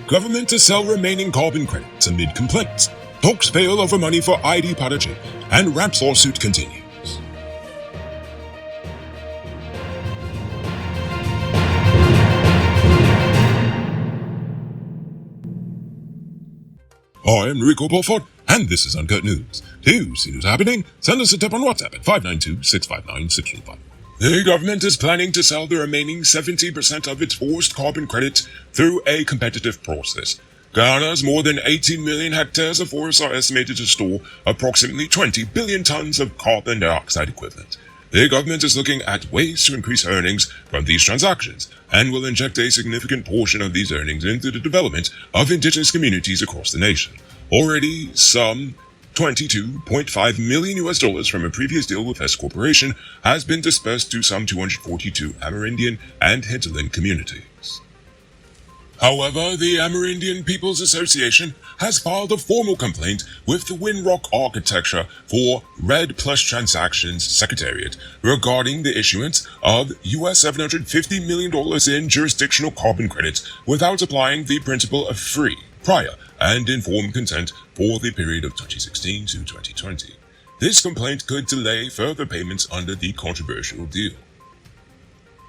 Government to sell remaining carbon credits amid complaints. Talks fail over money for ID Padaji, and Ramp's lawsuit continues. I am Rico Beaufort, and this is Uncut News. To see what's happening, send us a tip on WhatsApp at 592-659-635. The government is planning to sell the remaining 70% of its forced carbon credits through a competitive process. Guyana's more than 18 million hectares of forests are estimated to store approximately 20 billion tons of carbon dioxide equivalent. The government is looking at ways to increase earnings from these transactions and will inject a significant portion of these earnings into the development of indigenous communities across the nation. Already, some $22.5 million from a previous deal with Hess Corporation has been dispersed to some 242 Amerindian and hinterland communities. However, the Amerindian People's Association has filed a formal complaint with the Windrock Architecture for Red Plus Transactions Secretariat regarding the issuance of US $750 million in jurisdictional carbon credits without applying the principle of free, prior, and informed consent for the period of 2016 to 2020. This complaint could delay further payments under the controversial deal.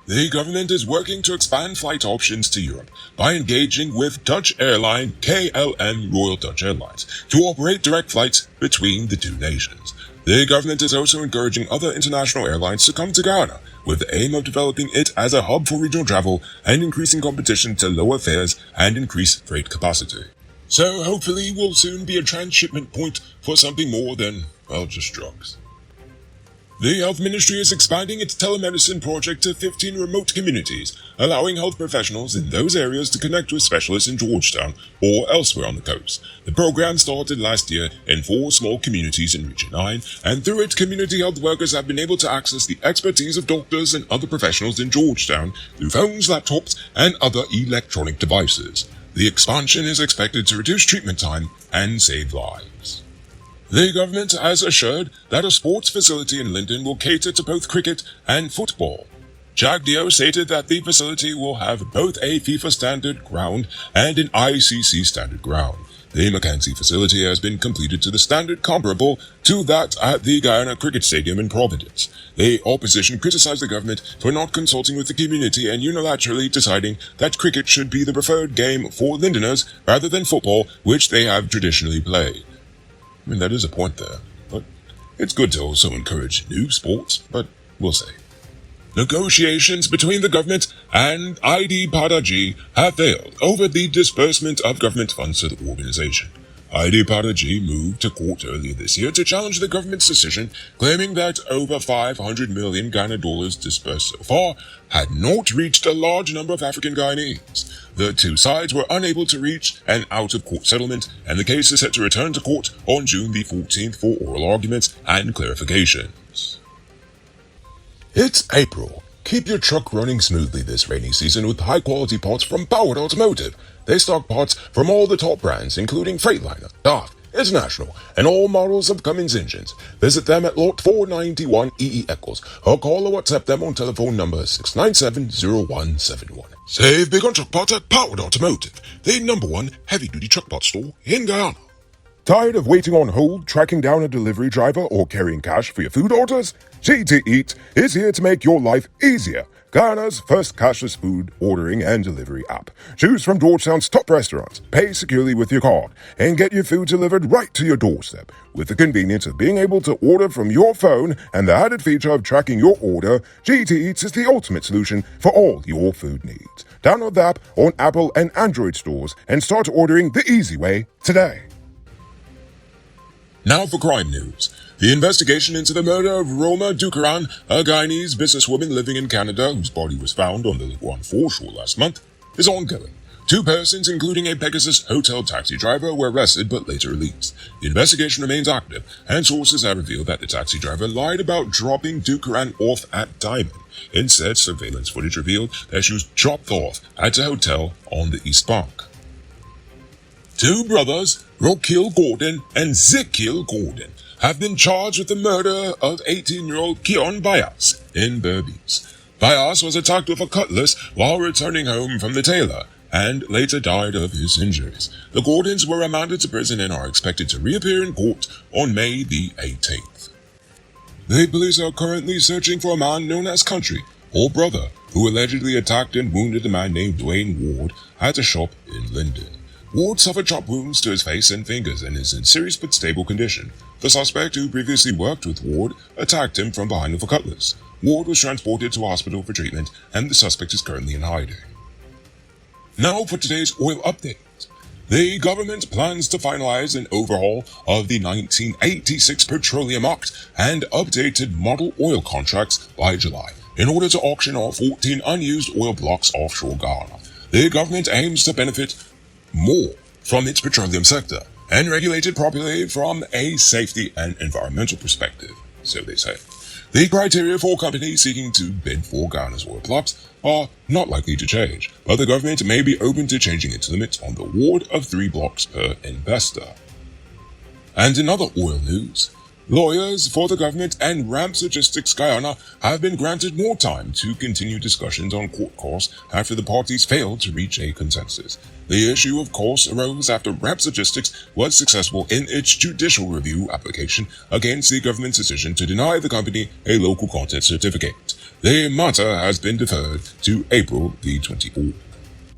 The government is working to expand flight options to Europe by engaging with Dutch airline KLM Royal Dutch Airlines to operate direct flights between the two nations. The government is also encouraging other international airlines to come to Guyana with the aim of developing it as a hub for regional travel and increasing competition to lower fares and increase freight capacity. So hopefully we'll soon be a transshipment point for something more than, well, just drugs. The Health Ministry is expanding its telemedicine project to 15 remote communities, allowing health professionals in those areas to connect with specialists in Georgetown or elsewhere on the coast. The program started last year in 4 small communities in Region 9, and through it, community health workers have been able to access the expertise of doctors and other professionals in Georgetown through phones, laptops, and other electronic devices. The expansion is expected to reduce treatment time and save lives. The government has assured that a sports facility in Linden will cater to both cricket and football. Jagdeo stated that the facility will have both a FIFA standard ground and an ICC standard ground. The Mackenzie facility has been completed to the standard comparable to that at the Guyana Cricket Stadium in Providence. The opposition criticized the government for not consulting with the community and unilaterally deciding that cricket should be the preferred game for Lindeners rather than football, which they have traditionally played. I mean, that is a point there, but it's good to also encourage new sports, but we'll see. Negotiations between the government and ID Padaji have failed over the disbursement of government funds to the organization. ID Padaji moved to court earlier this year to challenge the government's decision, claiming that over 500 million Ghana dollars disbursed so far had not reached a large number of African Guyanese. The two sides were unable to reach an out-of-court settlement, and the case is set to return to court on June the 14th for oral arguments and clarifications. It's April. Keep your truck running smoothly this rainy season with high-quality parts from Powered Automotive. They stock parts from all the top brands, including Freightliner, DAF, International, and all models of Cummins engines. Visit them at Lot 491 EE Eccles, or call or WhatsApp them on telephone number 697-0171. Save big on truck parts at Powered Automotive, the #1 heavy-duty truck parts store in Guyana. Tired of waiting on hold, tracking down a delivery driver, or carrying cash for your food orders? GT Eat is here to make your life easier. Guyana's first cashless food ordering and delivery app. Choose from Georgetown's top restaurants, pay securely with your card, and get your food delivered right to your doorstep. With the convenience of being able to order from your phone and the added feature of tracking your order, GT Eats is the ultimate solution for all your food needs. Download the app on Apple and Android stores and start ordering the easy way today. Now for crime news. The investigation into the murder of Roma Dukaran, a Guyanese businesswoman living in Canada whose body was found on the Laguan foreshore last month, is ongoing. 2 persons, including a Pegasus hotel taxi driver, were arrested but later released. The investigation remains active, and sources have revealed that the taxi driver lied about dropping Dukaran off at Diamond. Instead, surveillance footage revealed that she was dropped off at a hotel on the East Bank. 2 brothers, Roquil Gordon and Zekil Gordon, have been charged with the murder of 18-year-old Keon Bias in Berbice. Bias was attacked with a cutlass while returning home from the tailor. and later died of his injuries. The Gordons were remanded to prison and are expected to reappear in court on May the 18th. The police are currently searching for a man known as Country, or Brother, who allegedly attacked and wounded a man named Dwayne Ward at a shop in Linden. Ward suffered chop wounds to his face and fingers and is in serious but stable condition. The suspect, who previously worked with Ward, attacked him from behind with a cutlass. Ward was transported to a hospital for treatment, and the suspect is currently in hiding. Now for today's oil update. The government plans to finalize an overhaul of the 1986 Petroleum Act and updated model oil contracts by July in order to auction off 14 unused oil blocks offshore Guyana. The government aims to benefit more from its petroleum sector and regulate it properly from a safety and environmental perspective, so they say. The criteria for companies seeking to bid for Guyana's oil blocks are not likely to change, but the government may be open to changing its limits on the award of 3 blocks per investor. And in other oil news, lawyers for the government and Ramps Logistics Guyana have been granted more time to continue discussions on court costs after the parties failed to reach a consensus. The issue, of course, arose after Ramps Logistics was successful in its judicial review application against the government's decision to deny the company a local content certificate. The matter has been deferred to April the 24th.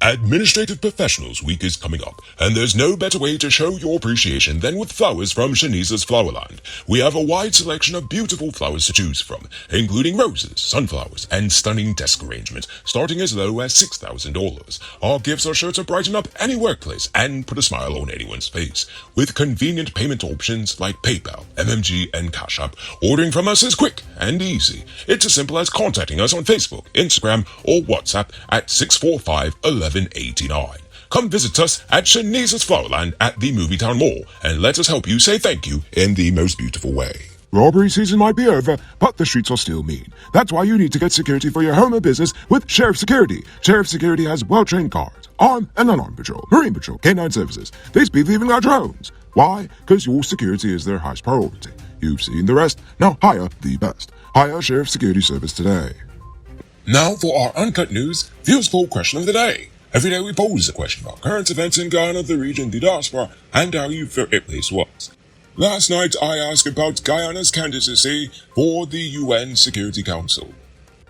Administrative Professionals Week is coming up, and there's no better way to show your appreciation than with flowers from Shanice's Flowerland. We have a wide selection of beautiful flowers to choose from, including roses, sunflowers, and stunning desk arrangements, starting as low as $6,000. Our gifts are sure to brighten up any workplace and put a smile on anyone's face. With convenient payment options like PayPal, MMG, and Cash App, ordering from us is quick and easy. It's as simple as contacting us on Facebook, Instagram, or WhatsApp at 645-1189. Come visit us at Shanice's Flowerland at the Movietown Mall and let us help you say thank you in the most beautiful way. Robbery season might be over, but the streets are still mean. That's why you need to get security for your home or business with Sheriff Security. Sheriff Security has well-trained guards, armed and unarmed patrol, marine patrol, canine services. They speed even our drones. Why? Because your security is their highest priority. You've seen the rest. Now hire the best. Hire Sheriff Security Service today. Now for our Uncut News Views Poll question of the day. Every day we pose a question about current events in Guyana, the region, the diaspora, and how your favorite place was. Last night I asked about Guyana's candidacy for the UN Security Council.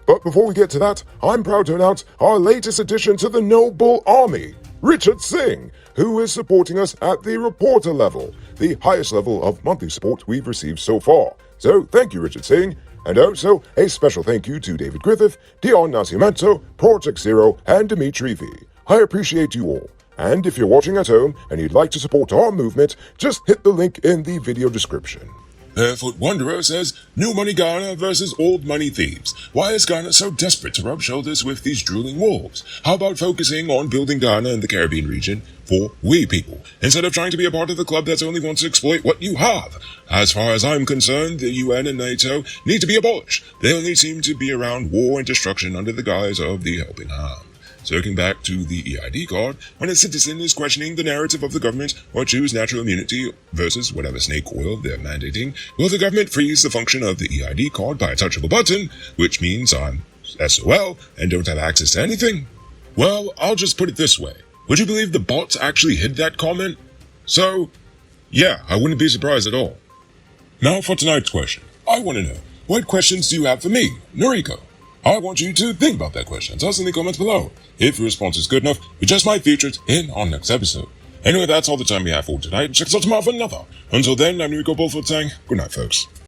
But before we get to that, I'm proud to announce our latest addition to the Noble Army, Richard Singh, who is supporting us at the reporter level, the highest level of monthly support we've received so far. So thank you, Richard Singh. And also, a special thank you to David Griffith, Dion Nascimento, Project Zero, and Dimitri V. I appreciate you all. And if you're watching at home and you'd like to support our movement, just hit the link in the video description. Barefoot Wanderer says, New Money Guyana versus Old Money Thieves. Why is Guyana so desperate to rub shoulders with these drooling wolves? How about focusing on building Guyana and the Caribbean region for we people, instead of trying to be a part of the club that only wants to exploit what you have? As far as I'm concerned, the UN and NATO need to be abolished. They only seem to be around war and destruction under the guise of the helping hand. Circling back to the EID card, when a citizen is questioning the narrative of the government or choose natural immunity versus whatever snake oil they're mandating, will the government freeze the function of the EID card by a touch of a button, which means I'm SOL and don't have access to anything? Well, I'll just put it this way. Would you believe the bots actually hid that comment? So, yeah, I wouldn't be surprised at all. Now for tonight's question. I want to know, what questions do you have for me, Noriko? I want you to think about that question. Tell us in the comments below. If your response is good enough, we just might feature it in our next episode. Anyway, that's all the time we have for tonight. Check us out tomorrow for another. Until then, I'm Noriko Bulford saying good night, folks.